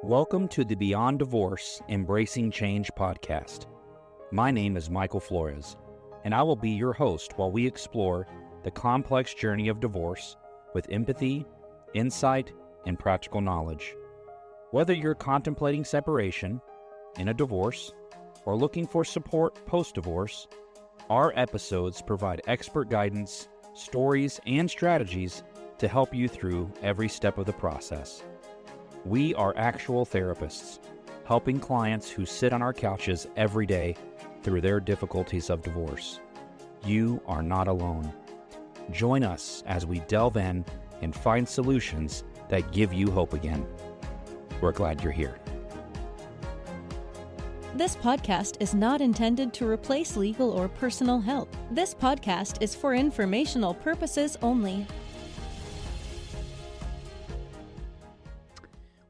Welcome to the Beyond Divorce Embracing Change podcast. My name is Michael Flores, and I will be your host while we explore the complex journey of divorce with empathy, insight, and practical knowledge. Whether you're contemplating separation, in a divorce, or looking for support post-divorce, our episodes provide expert guidance, stories, and strategies to help you through every step of the process. We are actual therapists, helping clients who sit on our couches every day through their difficulties of divorce. You are not alone. Join us as we delve in and find solutions that give you hope again. We're glad you're here. This podcast is not intended to replace legal or personal help. This podcast is for informational purposes only.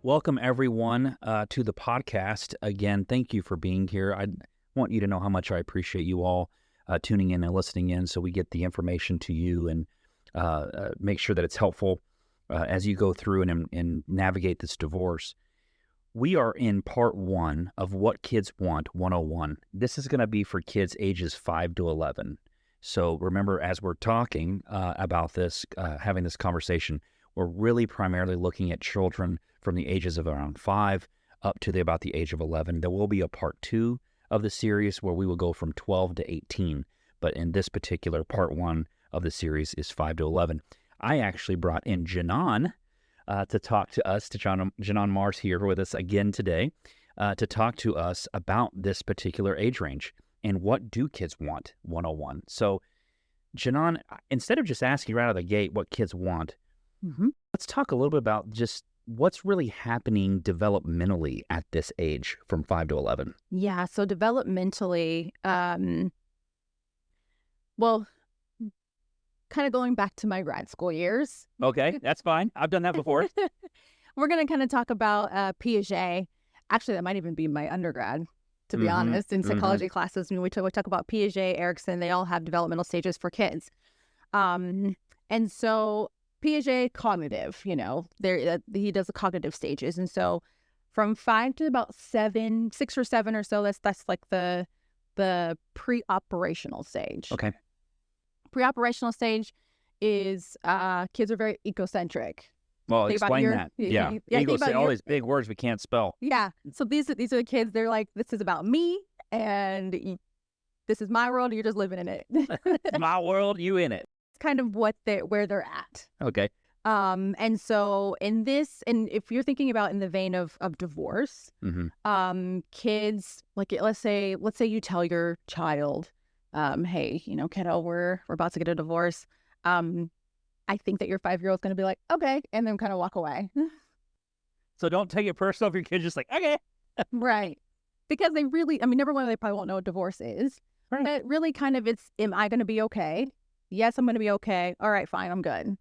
Welcome, everyone, to the podcast. Again, thank you for being here. I want you to know how much I appreciate you all tuning in and listening in so we get the information to you and make sure that it's helpful as you go through and navigate this divorce. We are in part 1 of What Kids Want 101. This is going to be for kids ages 5 to 11. So remember, as we're talking about this, having this conversation, we're really primarily looking at children from the ages of around 5 up to about the age of 11. There will be a part 2 of the series where we will go from 12 to 18. But in this particular part 1 of the series is 5 to 11. I actually brought in Jinohn to talk to us. Jinohn Marr's here with us again today to talk to us about this particular age range and what do kids want 101. So Jinohn, instead of just asking right out of the gate what kids want, let's talk a little bit about just what's really happening developmentally at this age from 5 to 11. Yeah, so developmentally, well, kind of going back to my grad school years. Okay, that's fine. I've done that before. We're going to kind of talk about Piaget. Actually, that might even be my undergrad, to be honest, in psychology classes. When we talk about Piaget, Erikson, they all have developmental stages for kids. And so Piaget, cognitive, he does the cognitive stages. And so from 5 to about 6 or 7 or so, that's like the pre-operational stage. Okay. Pre-operational stage is kids are very egocentric. Well, explain that. Yeah. Ego, say all these big words we can't spell. Yeah. So these are the kids, they're like, this is about me and this is my world, you're just living in it. It's my world, you in it. Kind of where they're at. Okay. And so in this, and if you're thinking about in the vein of divorce, kids, like let's say you tell your child, hey, kiddo, we're about to get a divorce. I think that your 5-year-old's going to be like, okay, and then kind of walk away. So don't take it personal if your kid's just like, okay. Right. Because they really, number one, they probably won't know what divorce is. Right. But really kind of it's, am I going to be okay? Yes, I'm going to be okay. All right, fine, I'm good.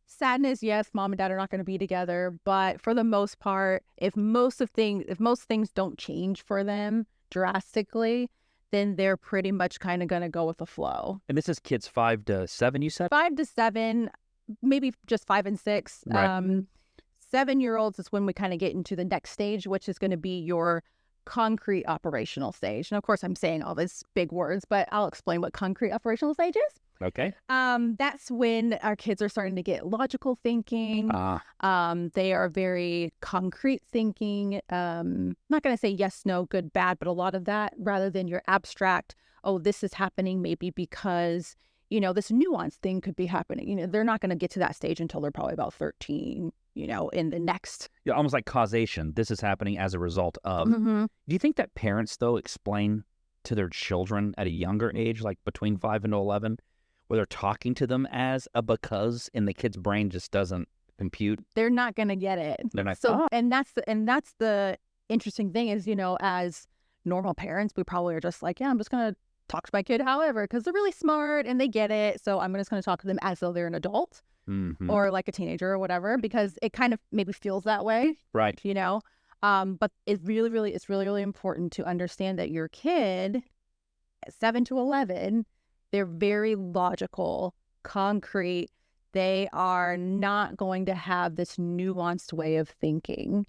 Sadness, yes, mom and dad are not going to be together. But for the most part, if most things don't change for them drastically, then they're pretty much kind of going to go with the flow. And this is kids 5 to 7, you said? 5 to 7, maybe just 5 and 6. Right. 7-year-olds is when we kind of get into the next stage, which is going to be your concrete operational stage. And of course, I'm saying all these big words, but I'll explain what concrete operational stage is. Okay. That's when our kids are starting to get logical thinking. They are very concrete thinking. Not going to say yes, no, good, bad, but a lot of that rather than your abstract, oh, this is happening maybe because, this nuanced thing could be happening. They're not going to get to that stage until they're probably about 13, in the next. Yeah, almost like causation. This is happening as a result of. Do you think that parents, though, explain to their children at a younger age, like between 5 and 11, where they're talking to them as a because, and the kid's brain just doesn't compute? They're not going to get it. They're not. So, and that's the interesting thing is, as normal parents, we probably are just like, yeah, I'm just going to talk to my kid however, because they're really smart and they get it. So I'm just going to talk to them as though they're an adult or like a teenager or whatever, because it kind of maybe feels that way. Right. But it's really important to understand that your kid, 7 to 11, They're very logical, concrete. They are not going to have this nuanced way of thinking.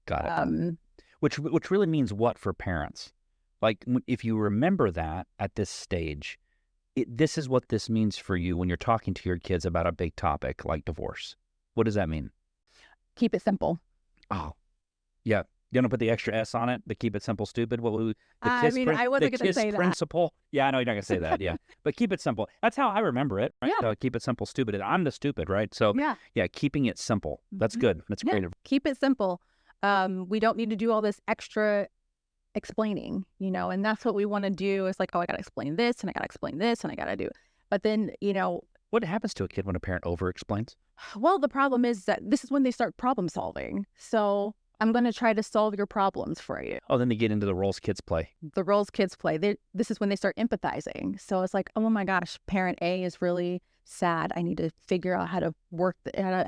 Got it. Which really means what for parents? Like, if you remember that at this stage, this is what this means for you when you're talking to your kids about a big topic like divorce. What does that mean? Keep it simple. Oh, yeah. You don't put the extra S on it, the keep it simple, stupid. I wasn't going to say principle. Yeah, I know you're not going to say that. Yeah, but keep it simple. That's how I remember it. Right? Yeah. Keep it simple, stupid. I'm the stupid, right? So yeah, keeping it simple. That's good. That's great. Keep it simple. We don't need to do all this extra explaining, and that's what we want to do. It's like, oh, I got to explain this and I got to explain this and I got to do. But then, what happens to a kid when a parent over explains? Well, the problem is that this is when they start problem solving. So I'm going to try to solve your problems for you. Oh, then they get into the roles kids play. The roles kids play. This is when they start empathizing. So it's like, oh my gosh, parent A is really sad. I need to figure out how to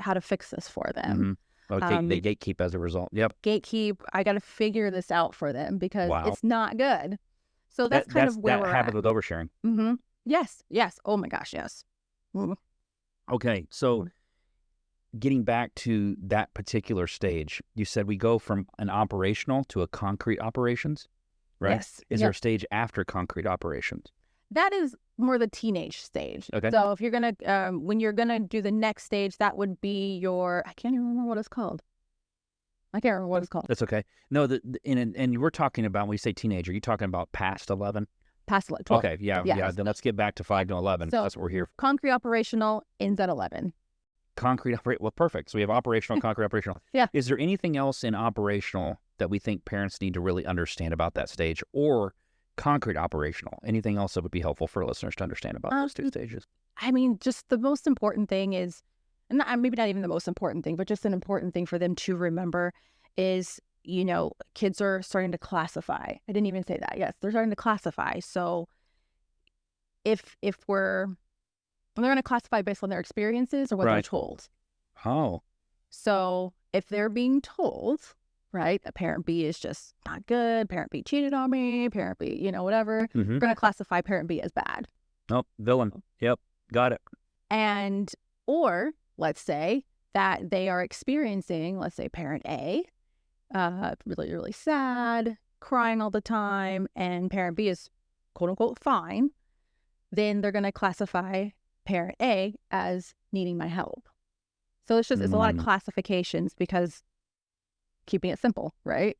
how to fix this for them. Okay, they gatekeep as a result. Yep. Gatekeep. I got to figure this out for them because it's not good. So that's kind of where we're at. That happens with oversharing. Yes. Oh my gosh, yes. Okay, so getting back to that particular stage, you said we go from an operational to a concrete operations, right? Yes. Is there a stage after concrete operations? That is more the teenage stage. Okay. So if you're going to, when you're going to do the next stage, that would be I can't even remember what it's called. That's okay. No, and we're talking about, when you say teenager, you're talking about past 11? Past 11. 12. Okay, yeah. Then let's get back to 5 to 11. So that's what we're here for. Concrete operational ends at 11. Well, perfect. So we have operational, concrete, operational. Yeah. Is there anything else in operational that we think parents need to really understand about that stage, or concrete operational? Anything else that would be helpful for listeners to understand about those two stages? I mean, just the most important thing is, and maybe not even the most important thing, but just an important thing for them to remember is, kids are starting to classify. I didn't even say that. Yes, they're starting to classify. So if they're going to classify based on their experiences or what they're told. Oh. So if they're being told, right, that parent B is just not good, parent B cheated on me, parent B, whatever, we're going to classify parent B as bad. Oh, villain. Yep. Got it. And, or let's say that they are experiencing, let's say parent A, really, really sad, crying all the time, and parent B is quote unquote fine, then they're going to classify parent A as needing my help. So it's a lot of classifications because keeping it simple, right?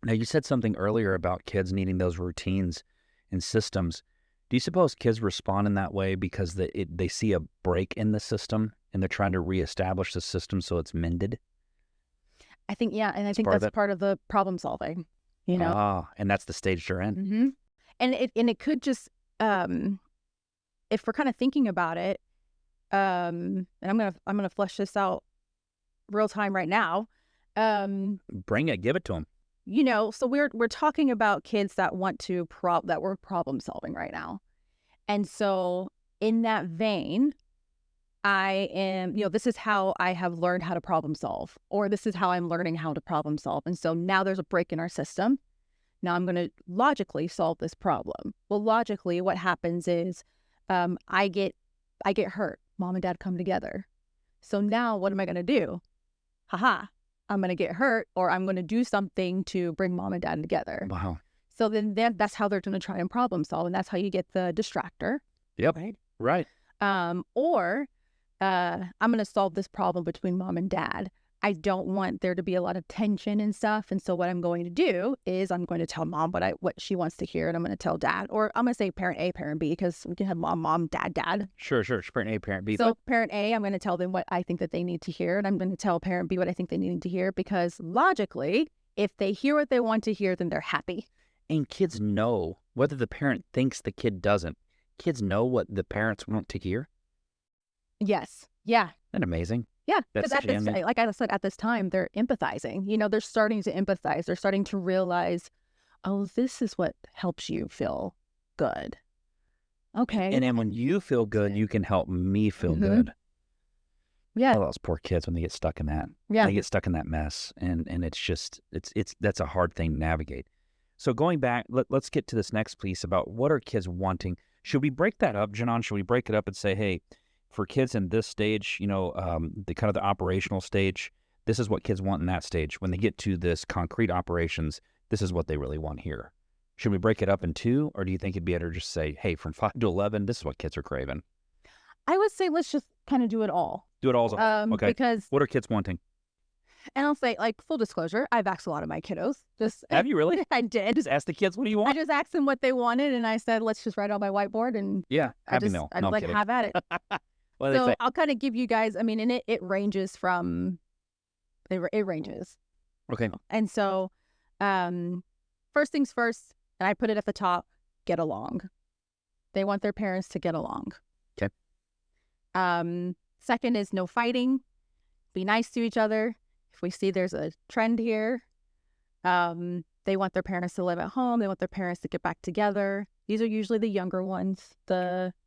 Now, you said something earlier about kids needing those routines and systems. Do you suppose kids respond in that way because they see a break in the system and they're trying to reestablish the system so it's mended? I think, yeah. And I think that's part of the problem solving, and that's the stage they're in. And it could just, if we're kind of thinking about it, and I'm gonna flesh this out real time right now. Bring it, give it to them. So we're talking about kids that want to that we're problem solving right now, and so in that vein, I am, this is how I have learned how to problem solve, or this is how I'm learning how to problem solve, and so now there's a break in our system. Now I'm going to logically solve this problem. Well, logically, what happens is, I get hurt. Mom and dad come together. So now what am I going to do? I'm going to get hurt, or I'm going to do something to bring mom and dad together. Wow. So then that's how they're going to try and problem solve. And that's how you get the distractor. Yep. Right. Or I'm going to solve this problem between mom and dad. I don't want there to be a lot of tension and stuff. And so what I'm going to do is I'm going to tell mom what she wants to hear. And I'm going to tell dad, or I'm going to say parent A, parent B, because we can have mom, dad. Sure. Parent A, parent B. So parent A, I'm going to tell them what I think that they need to hear. And I'm going to tell parent B what I think they need to hear, because logically, if they hear what they want to hear, then they're happy. And kids know, whether the parent thinks the kid doesn't, kids know what the parents want to hear. Yes. Yeah. Isn't that amazing? Yeah, because like I said, at this time, they're empathizing. They're starting to empathize. They're starting to realize, oh, this is what helps you feel good. Okay. And then when you feel good, you can help me feel good. Yeah. Oh, those poor kids when they get stuck in that. Yeah. They get stuck in that mess. And it's just, that's a hard thing to navigate. So going back, let's get to this next piece about what are kids wanting. Should we break that up, Jinohn? Should we break it up and say, hey, for kids in this stage, the kind of the operational stage, this is what kids want in that stage. When they get to this concrete operations, this is what they really want here. Should we break it up in two, or do you think it'd be better to just say, hey, from 5 to 11, this is what kids are craving? I would say let's just kind of do it all. Do it all. Okay. Because what are kids wanting? And I'll say, like, full disclosure, I've asked a lot of my kiddos. Have you really? I did. Just ask the kids, what do you want? I just asked them what they wanted, and I said, let's just write on my whiteboard, and Happy Meal. I'd like have at it. What do So they say? I'll kind of give you guys. I mean, and it ranges from. It ranges. Okay. And so, first things first, and I put it at the top. Get along. They want their parents to get along. Okay. Second is no fighting. Be nice to each other. If we see there's a trend here, they want their parents to live at home. They want their parents to get back together. These are usually the younger ones,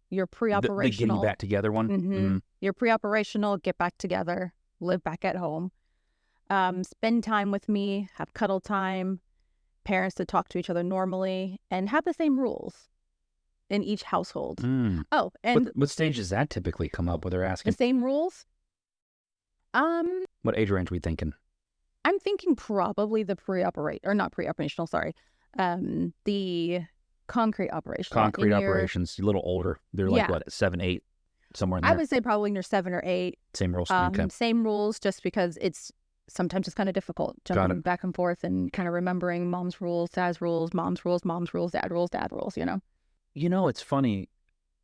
your pre-operational. The getting back together one? Mm-hmm. Your pre-operational, get back together, live back at home. Spend time with me, have cuddle time, parents to talk to each other normally, and have the same rules in each household. Oh, and what stage does that typically come up where they're asking? The same rules? What age range are we thinking? I'm thinking probably the not pre-operational, sorry. The concrete operational. Concrete operations, a little older. They're like, what, 7, 8, somewhere in there? I would say probably near 7 or 8. Same rules? Same rules, just because sometimes it's kind of difficult jumping back and forth and kind of remembering mom's rules, dad's rules, mom's rules, dad rules, It's funny.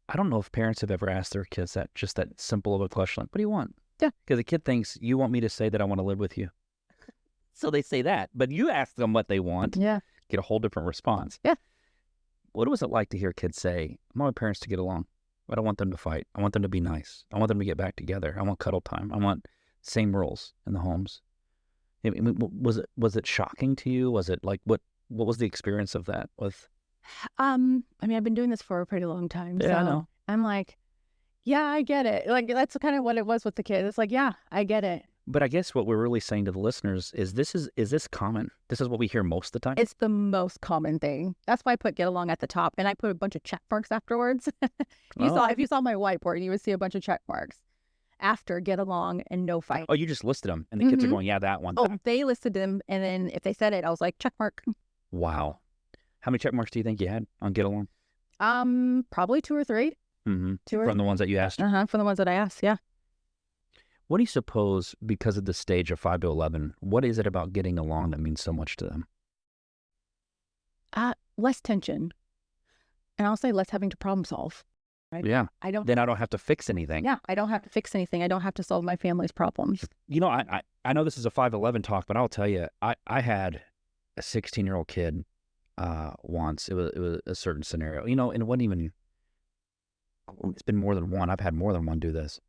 I don't know if parents have ever asked their kids that simple of a question, like, what do you want? Yeah. Because the kid thinks, you want me to say that I want to live with you. So they say that. But you ask them what they want. Yeah. Get a whole different response. Yeah. What was it like to hear kids say, I want my parents to get along. I don't want them to fight. I want them to be nice. I want them to get back together. I want cuddle time. I want same rules in the homes. I mean, was it shocking to you? Was it like, what was the experience of that with? I mean, I've been doing this for a pretty long time. Yeah, so I know. I'm like, yeah, I get it. Like, that's kind of what it was with the kids. It's like, yeah, I get it. But I guess what we're really saying to the listeners is this common? This is what we hear most of the time? It's the most common thing. That's why I put get along at the top, and I put a bunch of check marks afterwards. If you saw my whiteboard, you would see a bunch of check marks after get along and no fight. Oh, you just listed them, and the kids are going, yeah, that one. Oh, they listed them, and then if they said it, I was like, check mark. Wow. How many check marks do you think you had on get along? Probably 2 or 3. Mm-hmm. From the ones that you asked? From the ones that I asked, yeah. What do you suppose, because of the stage of 5 to 11, what is it about getting along that means so much to them? Less tension. And I'll say less having to problem solve. Right? Yeah. Then I don't have to fix anything. Yeah, I don't have to fix anything. I don't have to solve my family's problems. I know this is a 5-11 talk, but I'll tell you, I had a 16-year-old kid once. It was a certain scenario, and it wasn't even, it's been more than one. I've had more than one do this.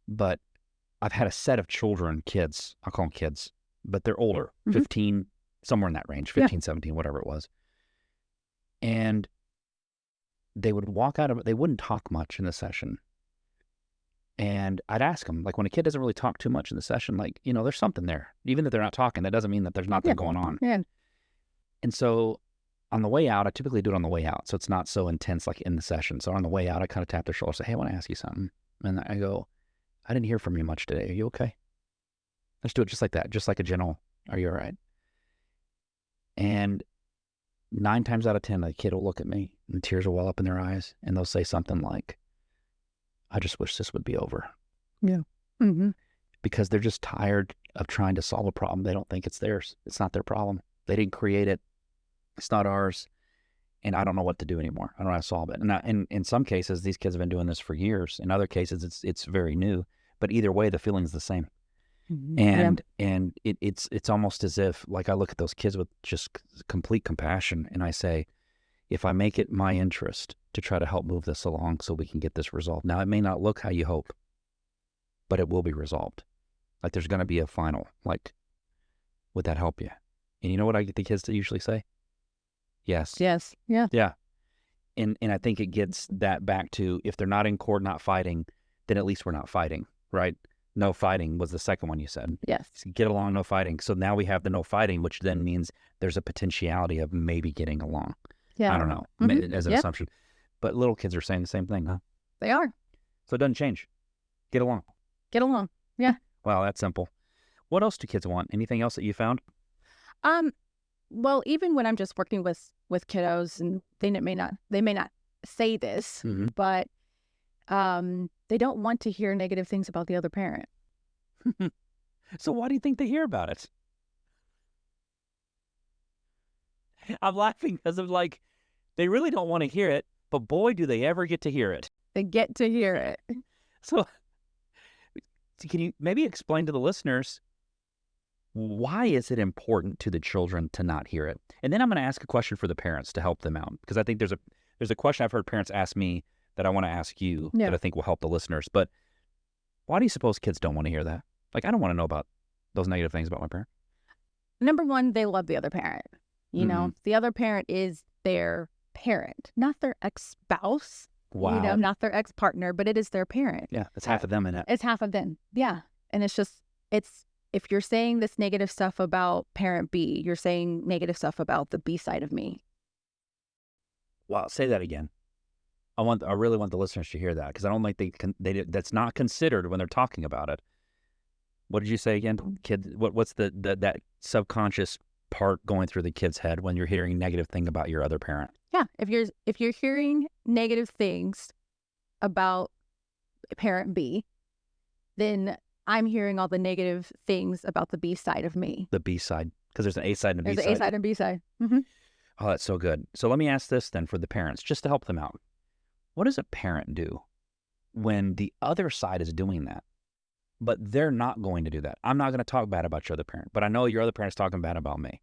But I've had a set of kids, I'll call them kids, but they're older, 15, somewhere in that range, 15, 17, whatever it was. And they would walk out of it, they wouldn't talk much in the session. And I'd ask them, like, when a kid doesn't really talk too much in the session, like, there's something there. Even if they're not talking, that doesn't mean that there's nothing going on. Yeah. And so on the way out, I typically do it on the way out, so it's not so intense like in the session. So on the way out, I kind of tap their shoulder and say, hey, I want to ask you something. And I go, I didn't hear from you much today. Are you okay? Let's do it just like that, just like a gentle, are you all right? And 9 times out of 10, the kid will look at me and tears will well up in their eyes, and they'll say something like, I just wish this would be over. Yeah. Mm-hmm. Because they're just tired of trying to solve a problem. They don't think it's theirs. It's not their problem. They didn't create it. It's not ours. And I don't know what to do anymore. I don't know how to solve it. And in some cases, these kids have been doing this for years. In other cases, it's very new. But either way, the feeling's the same. Mm-hmm. And it's almost as if, like, I look at those kids with just complete compassion, and I say, if I make it my interest to try to help move this along so we can get this resolved. Now, it may not look how you hope, but it will be resolved. Like, there's going to be a final, like, would that help you? And you know what I get the kids to usually say? Yes. Yes. Yeah. Yeah. And I think it gets that back to, if they're not in court, not fighting, then at least we're not fighting, right? No fighting was the second one you said. Yes. So get along, no fighting. So now we have the no fighting, which then means there's a potentiality of maybe getting along. Yeah. I don't know, as an assumption. But little kids are saying the same thing, huh? They are. So it doesn't change. Get along. Get along. Yeah. Wow, that's simple. What else do kids want? Anything else that you found? Well, even when I'm just working with kiddos, and they may not say this, but they don't want to hear negative things about the other parent. So why do you think they hear about it? I'm laughing because of like, they really don't want to hear it, but boy, do they ever get to hear it. They get to hear it. So can you maybe explain to the listeners, why is it important to the children to not hear it? And then I'm going to ask a question for the parents to help them out, because I think there's a question I've heard parents ask me that I want to ask you that I think will help the listeners. But why do you suppose kids don't want to hear that? Like, I don't want to know about those negative things about my parent. Number one, they love the other parent. You know, the other parent is their parent, not their ex-spouse. Wow. You know, not their ex-partner, but it is their parent. Yeah, that's half of them in it. It's half of them. Yeah. And it's if you're saying this negative stuff about parent B, you're saying negative stuff about the B side of me. Wow, say that again. I really want the listeners to hear that, because I don't think that's not considered when they're talking about it. What did you say again? Kid, what's that subconscious part going through the kid's head when you're hearing negative thing about your other parent? Yeah, if you're hearing negative things about parent B, then I'm hearing all the negative things about the B side of me. The B side, because there's an A side and a B side. There's an A side and B side. Mm-hmm. Oh, that's so good. So let me ask this then for the parents, just to help them out. What does a parent do when the other side is doing that, but they're not going to do that? I'm not going to talk bad about your other parent, but I know your other parent's talking bad about me.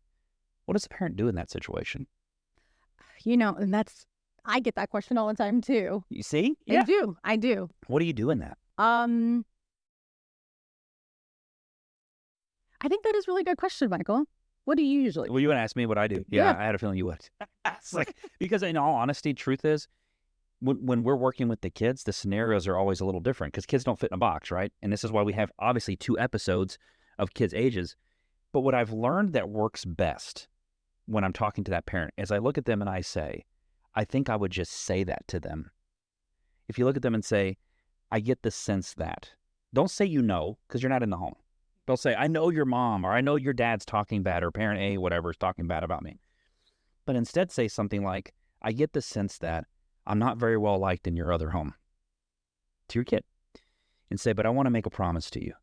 What does a parent do in that situation? You know, and I get that question all the time too. You see? Yeah. I do. What do you do in that? I think that is a really good question, Michael. What do you usually? Well, you would ask me what I do. Yeah. I had a feeling you would. It's like, because in all honesty, truth is, when we're working with the kids, the scenarios are always a little different, because kids don't fit in a box, right? And this is why we have obviously 2 episodes of kids' ages. But what I've learned that works best when I'm talking to that parent is I look at them and I say, I think I would just say that to them. If you look at them and say, I get the sense that. Don't say you know, because you're not in the home. They'll say, I know your mom, or I know your dad's talking bad, or parent A, whatever, is talking bad about me. But instead say something like, I get the sense that I'm not very well liked in your other home, to your kid. And say, but I want to make a promise to you.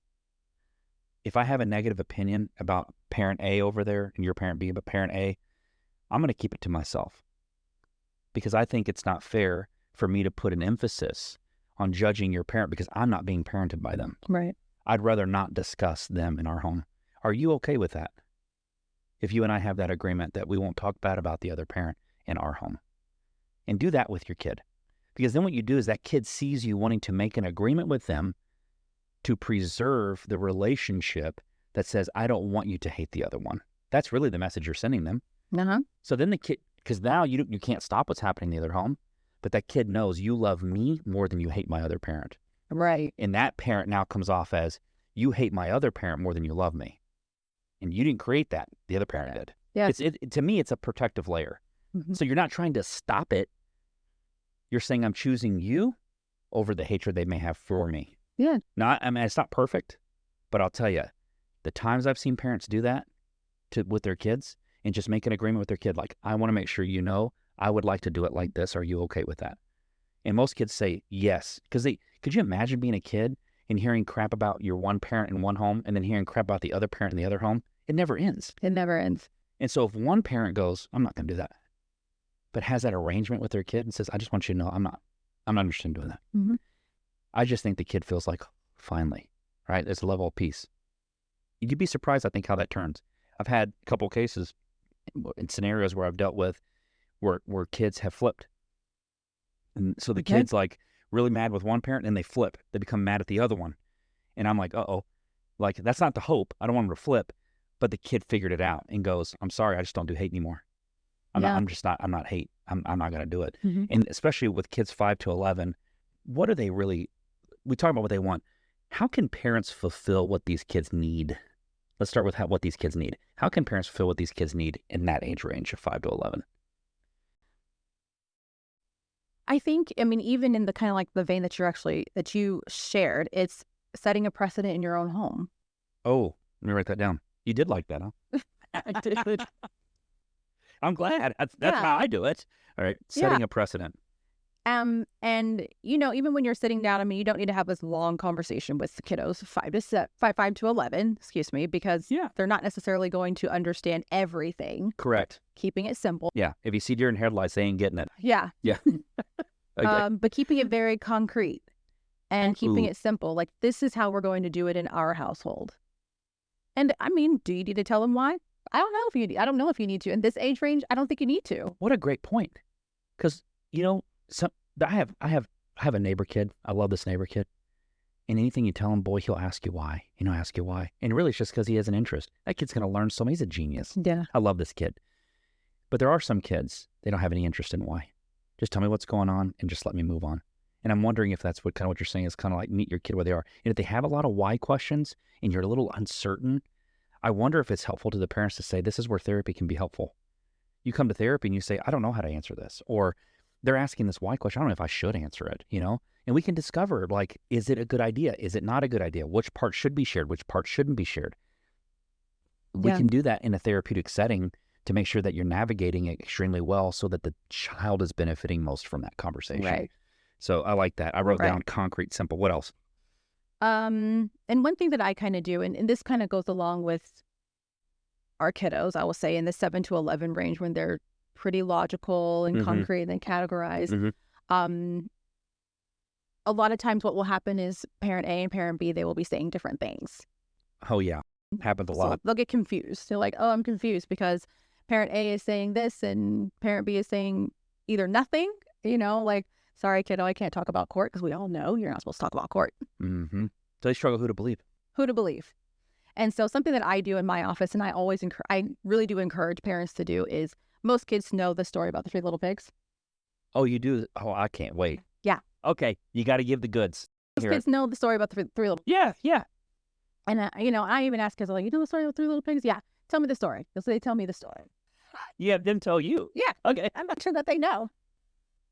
If I have a negative opinion about parent A over there and your parent B, but parent A, I'm going to keep it to myself, because I think it's not fair for me to put an emphasis on judging your parent because I'm not being parented by them. Right. I'd rather not discuss them in our home. Are you okay with that? If you and I have that agreement that we won't talk bad about the other parent in our home. And do that with your kid. Because then what you do is that kid sees you wanting to make an agreement with them to preserve the relationship that says, I don't want you to hate the other one. That's really the message you're sending them. Uh-huh. So then the kid, because now you can't stop what's happening in the other home, but that kid knows you love me more than you hate my other parent. Right. And that parent now comes off as, you hate my other parent more than you love me. And you didn't create that. The other parent did. Yeah. To me, it's a protective layer. Mm-hmm. So you're not trying to stop it. You're saying, I'm choosing you over the hatred they may have for me. Yeah. I mean, it's not perfect, but I'll tell you, the times I've seen parents do that with their kids and just make an agreement with their kid, like, I want to make sure you know, I would like to do it like this. Are you okay with that? And most kids say yes. Because could you imagine being a kid and hearing crap about your one parent in one home and then hearing crap about the other parent in the other home? It never ends. It never ends. And so if one parent goes, I'm not going to do that, but has that arrangement with their kid and says, I just want you to know I'm not interested in doing that. Mm-hmm. I just think the kid feels like, finally, right? There's a level of peace. You'd be surprised, I think, how that turns. I've had a couple of cases in scenarios where I've dealt with where kids have flipped. And so the kid's like really mad with one parent and they flip. They become mad at the other one. And I'm like, uh-oh. Like, that's not the hope. I don't want them to flip. But the kid figured it out and goes, I'm sorry, I just don't do hate anymore. I'm not hate. I'm not going to do it. Mm-hmm. And especially with kids 5 to 11, what are they really, we talk about what they want. How can parents fulfill what these kids need? Let's start with what these kids need. How can parents fulfill what these kids need in that age range of 5 to 11? I think, I mean, even in the kind of like the vein that you shared, it's setting a precedent in your own home. Oh, let me write that down. You did like that, huh? I did. I'm glad. That's Yeah. how I do it. All right, setting a precedent. And even when you're sitting down, I mean, you don't need to have this long conversation with the kiddos, 5 to 11, excuse me, because they're not necessarily going to understand everything. Correct. Keeping it simple. Yeah. If you see deer in headlights, they ain't getting it. Yeah. Yeah. Okay. But keeping it very concrete and keeping it simple. Like, this is how we're going to do it in our household. And I mean, do you need to tell them why? I don't know if you need to. In this age range, I don't think you need to. What a great point. Because, I have a neighbor kid. I love this neighbor kid. And anything you tell him, boy, he'll ask you why. Ask you why. And really, it's just because he has an interest. That kid's going to learn something. He's a genius. Yeah. I love this kid. But there are some kids, they don't have any interest in why. Just tell me what's going on and just let me move on. And I'm wondering if that's what you're saying is kind of like meet your kid where they are. And if they have a lot of why questions and you're a little uncertain, I wonder if it's helpful to the parents to say, this is where therapy can be helpful. You come to therapy and you say, I don't know how to answer this. Or they're asking this why question. I don't know if I should answer it, And we can discover, like, is it a good idea? Is it not a good idea? Which part should be shared? Which part shouldn't be shared? We can do that in a therapeutic setting to make sure that you're navigating it extremely well so that the child is benefiting most from that conversation. Right. So I like that. I wrote down concrete, simple. What else? And one thing that I kind of do, and this kind of goes along with our kiddos, I will say in the 7 to 11 range when they're pretty logical and concrete and then categorized. A lot of times what will happen is parent A and parent B, they will be saying different things. Oh, yeah. Happens a lot. So they'll get confused. They're like, oh, I'm confused because parent A is saying this and parent B is saying either nothing, like, sorry, kiddo, I can't talk about court because we all know you're not supposed to talk about court. So they struggle who to believe. Who to believe. And so something that I do in my office, and I really do encourage parents to do, is most kids know the story about the 3 little pigs. Oh, you do? Oh, I can't wait. Yeah. Okay, you got to give the goods. Most kids know the story about the 3 little pigs. Yeah. And, I even ask kids, like, you know the story about 3 little pigs? Yeah. Tell me the story. So they tell me the story. You have them tell you? Yeah. Okay. I'm not sure that they know.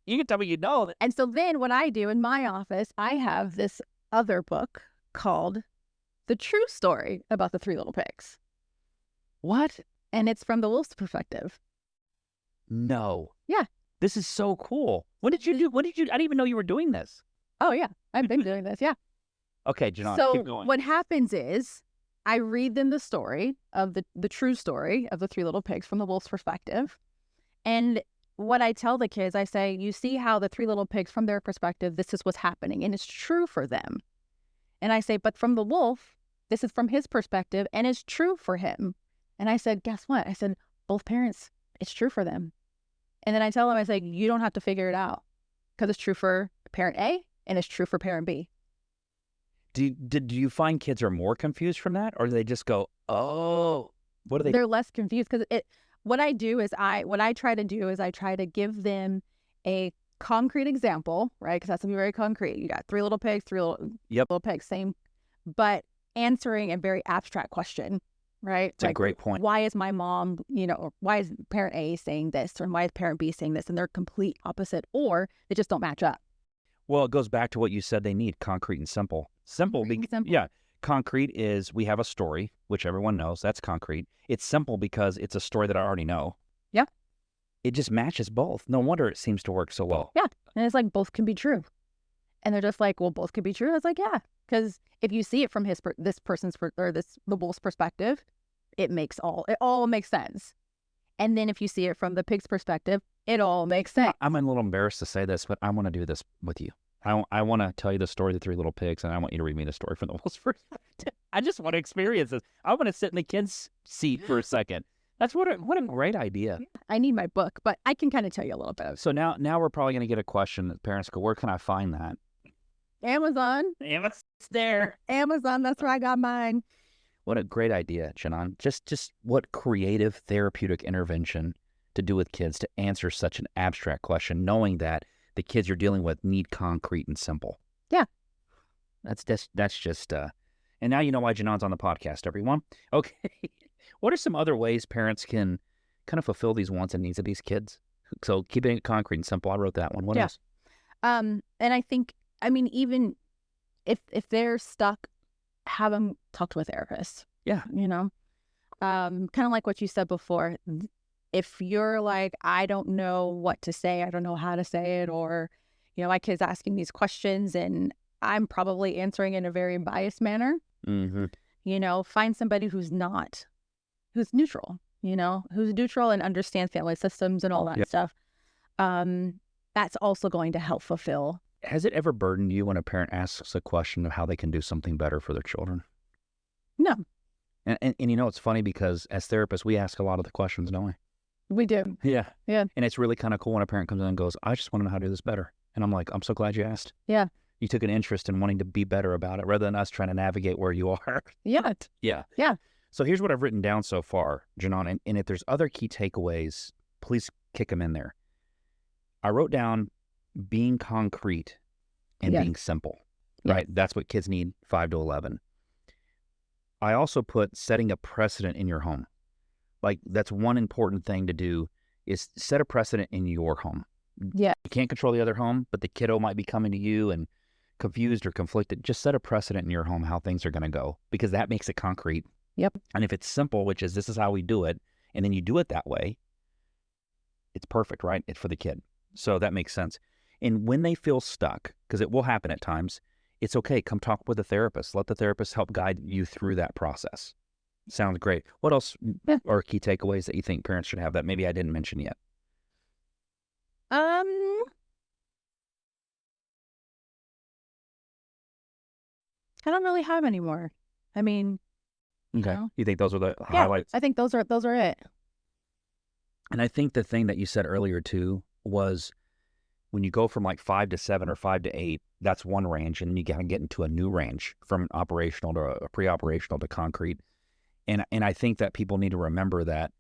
You can tell me you know. And so then what I do in my office, I have this other book called The True Story About the 3 Little Pigs. What? And it's from the wolf's perspective. No. Yeah. This is so cool. What did you do? I didn't even know you were doing this. Oh, yeah. I've been doing this. Yeah. Okay, Jinohn, so keep going. What happens is I read them the story of the true story of the 3 little pigs from the wolf's perspective. And what I tell the kids, I say, you see how the 3 little pigs, from their perspective, this is what's happening. And it's true for them. And I say, but from the wolf, this is from his perspective and it's true for him. And I said, guess what? I said, both parents, it's true for them. And then I tell them, I say, you don't have to figure it out because it's true for parent A and it's true for parent B. Do you find kids are more confused from that, or do they just go, oh, what are they? They're less confused because what I try to do is I try to give them a concrete example, right? Because that's to be very concrete. You got 3 little pigs, 3 little pigs, same, but answering a very abstract question, right? It's a great point. Why is my mom, or why is parent A saying this, or why is parent B saying this, and they're complete opposite, or they just don't match up. Well, it goes back to what you said they need, concrete and simple. Simple. Yeah. Concrete is we have a story, which everyone knows. That's concrete. It's simple because it's a story that I already know. Yeah. It just matches both. No wonder it seems to work so well. Yeah. And it's like both can be true. And they're just like, well, both could be true. I was like, yeah. Because if you see it from the wolf's perspective, it all makes sense. And then if you see it from the pig's perspective, it all makes sense. I'm a little embarrassed to say this, but I want to do this with you. I want to tell you the story of the 3 little pigs, and I want you to read me the story from the wolf's perspective. I just want to experience this. I want to sit in the kid's seat for a second. That's what a great idea. I need my book, but I can kind of tell you a little bit. So now we're probably going to get a question that parents go, where can I find that? Amazon. It's there. Amazon, that's where I got mine. What a great idea, Jinohn. Just what creative therapeutic intervention to do with kids to answer such an abstract question, knowing that the kids you're dealing with need concrete and simple. Yeah. That's just, and now you know why Jinohn's on the podcast, everyone. Okay. What are some other ways parents can kind of fulfill these wants and needs of these kids? So keeping it concrete and simple, I wrote that one. What else? And I think, I mean, even if they're stuck, have them talk to a therapist. Yeah. You know, kind of like what you said before. If you're like, I don't know what to say, I don't know how to say it, or, you know, my kid's asking these questions and I'm probably answering in a very biased manner, Mm-hmm. you know, find somebody who's neutral, you know, who's neutral and understands family systems and all that stuff. That's also going to help fulfill. Has it ever burdened you when a parent asks a question of how they can do something better for their children? No. And you know, it's funny because as therapists, we ask a lot of the questions, don't we? We do. Yeah. Yeah. And it's really kind of cool when a parent comes in and goes, I just want to know how to do this better. And I'm like, I'm so glad you asked. Yeah. You took an interest in wanting to be better about it rather than us trying to navigate where you are. Yeah. Yeah. Yeah. So here's what I've written down so far, Jinohn. And if there's other key takeaways, please kick them in there. I wrote down being concrete and being simple, right? That's what kids need 5 to 11. I also put setting a precedent in your home. Like that's one important thing to do is set a precedent in your home. Yeah. You can't control the other home, but the kiddo might be coming to you and confused or conflicted. Just set a precedent in your home how things are going to go because that makes it concrete. Yep. And if it's simple, which is this is how we do it, and then you do it that way, it's perfect, right? It's for the kid. So that makes sense. And when they feel stuck, because it will happen at times, it's okay. Come talk with a therapist. Let the therapist help guide you through that process. Sounds great. What else are key takeaways that you think parents should have that maybe I didn't mention yet? I don't really have any more. I mean, okay. You think those are the yeah, highlights? I think those are it. And I think the thing that you said earlier too was when you go from like 5 to 7 or 5 to 8, that's one range, and you got to get into a new range from operational to a pre-operational to concrete. And I think that people need to remember that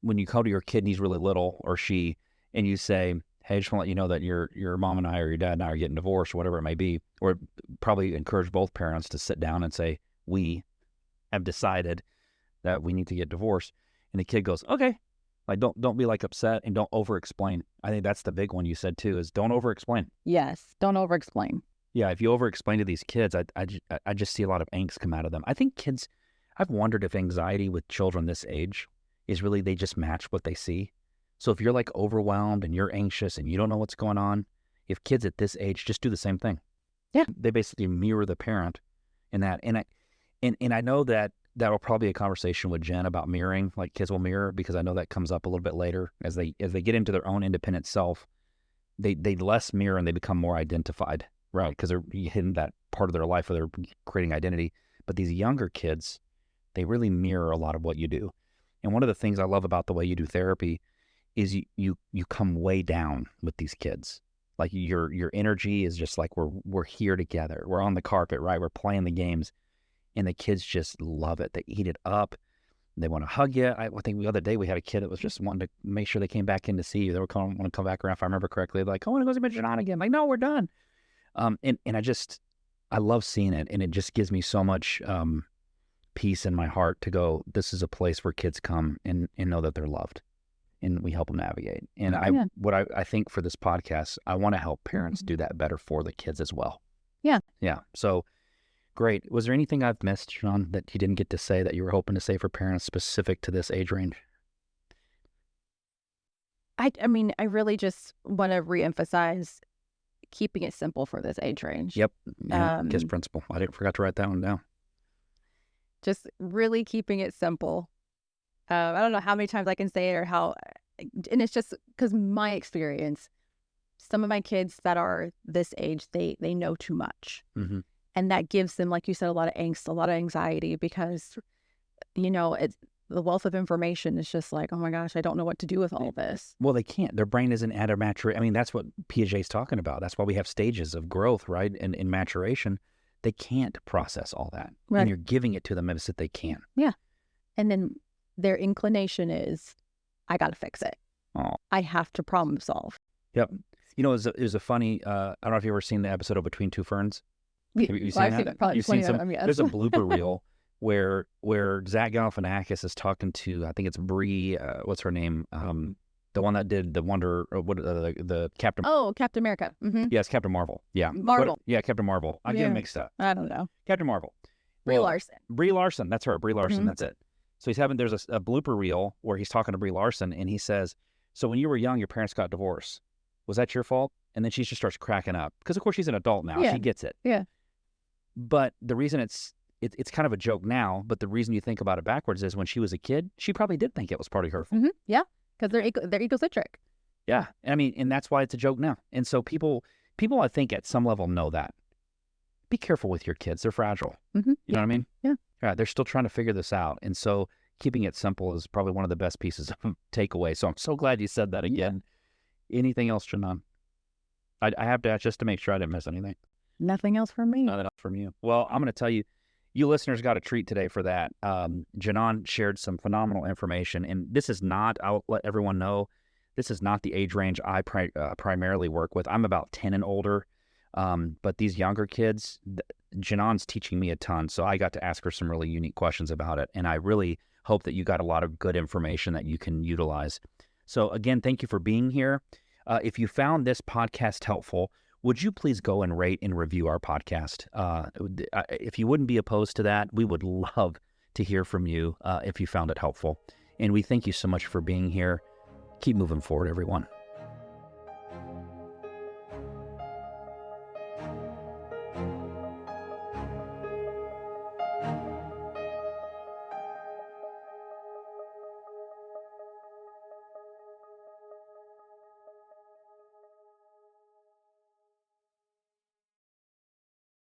when you go to your kid and he's really little or she, and you say, hey, I just want to let you know that your mom and I or your dad and I are getting divorced or whatever it may be, or probably encourage both parents to sit down and say, we have decided that we need to get divorced. And the kid goes, okay. Like, don't be like upset and don't over-explain. I think that's the big one you said too, is don't over-explain. Yes, don't over-explain. Yeah, if you over-explain to these kids, I just see a lot of angst come out of them. I think kids, I've wondered if anxiety with children this age is really they just match what they see. So if you're like overwhelmed and you're anxious and you don't know what's going on, if kids at this age just do the same thing. Yeah. They basically mirror the parent in that. And I know that will probably be a conversation with Jen about mirroring, like kids will mirror, because I know that comes up a little bit later as they get into their own independent self, they less mirror and they become more identified, right? Because they're hitting that part of their life where they're creating identity. But these younger kids, they really mirror a lot of what you do. And one of the things I love about the way you do therapy is you come way down with these kids. Like your energy is just like we're here together. We're on the carpet, right? We're playing the games. And the kids just love it. They eat it up. They want to hug you. I think the other day we had a kid that was just wanting to make sure they came back in to see you. They were want to come back around, if I remember correctly. They're like, I want to go see my Jinohn again. I'm like, no, we're done. And I love seeing it. And it just gives me so much peace in my heart to go, this is a place where kids come and know that they're loved. And we help them navigate. And I think for this podcast, I want to help parents do that better for the kids as well. Yeah. Yeah. So great. Was there anything I've missed, Jinohn, that you didn't get to say that you were hoping to say for parents specific to this age range? I mean, I really just want to reemphasize keeping it simple for this age range. Yep. Yeah. KISS principle. I forgot to write that one down. Just really keeping it simple. I don't know how many times I can say it or how, and it's just because my experience, some of my kids that are this age, they know too much. Mm-hmm. And that gives them, like you said, a lot of angst, a lot of anxiety because, it's the wealth of information is just like, oh my gosh, I don't know what to do with all this. Well, they can't. Their brain isn't at a maturity. I mean, that's what Piaget is talking about. That's why we have stages of growth, right? And in maturation, they can't process all that. Right. And you're giving it to them as if they can. Yeah. And then their inclination is, I got to fix it. Oh. I have to problem solve. Yep. It was a funny, I don't know if you've ever seen the episode of Between Two Ferns. Have you seen that? Probably You've seen some, yes. There's a blooper reel where Zach Galifianakis is talking to, I think it's Bree, what's her name? The one that did the the Captain. Oh, Captain America. Yes, Captain Marvel. Yeah. Marvel. Yeah, Captain Marvel. I get them mixed up. I don't know. Captain Marvel. Brie Larson. Brie Larson. That's her. Brie Larson. That's it. So there's a blooper reel where he's talking to Brie Larson, and he says, so when you were young, your parents got divorced. Was that your fault? And then she just starts cracking up. Because, of course, she's an adult now. Yeah. She gets it. Yeah. But the reason it's kind of a joke now, but the reason you think about it backwards is when she was a kid, she probably did think it was partly her fault. Yeah, because they're egocentric. Yeah. I mean, and that's why it's a joke now. And so people, I think, at some level know that. Be careful with your kids. They're fragile. You know what I mean? Yeah. They're still trying to figure this out. And so keeping it simple is probably one of the best pieces of takeaway. So I'm so glad you said that again. Yeah. Anything else, Jinohn? I have to ask just to make sure I didn't miss anything. Nothing else from me. Nothing else from you. Well, I'm going to tell you, you listeners got a treat today for that. Jinohn shared some phenomenal information. And this is not, I'll let everyone know, this is not the age range I primarily work with. I'm about 10 and older. But these younger kids, Jinohn's teaching me a ton. So I got to ask her some really unique questions about it. And I really hope that you got a lot of good information that you can utilize. So again, thank you for being here. If you found this podcast helpful, would you please go and rate and review our podcast? If you wouldn't be opposed to that, we would love to hear from you if you found it helpful. And we thank you so much for being here. Keep moving forward, everyone.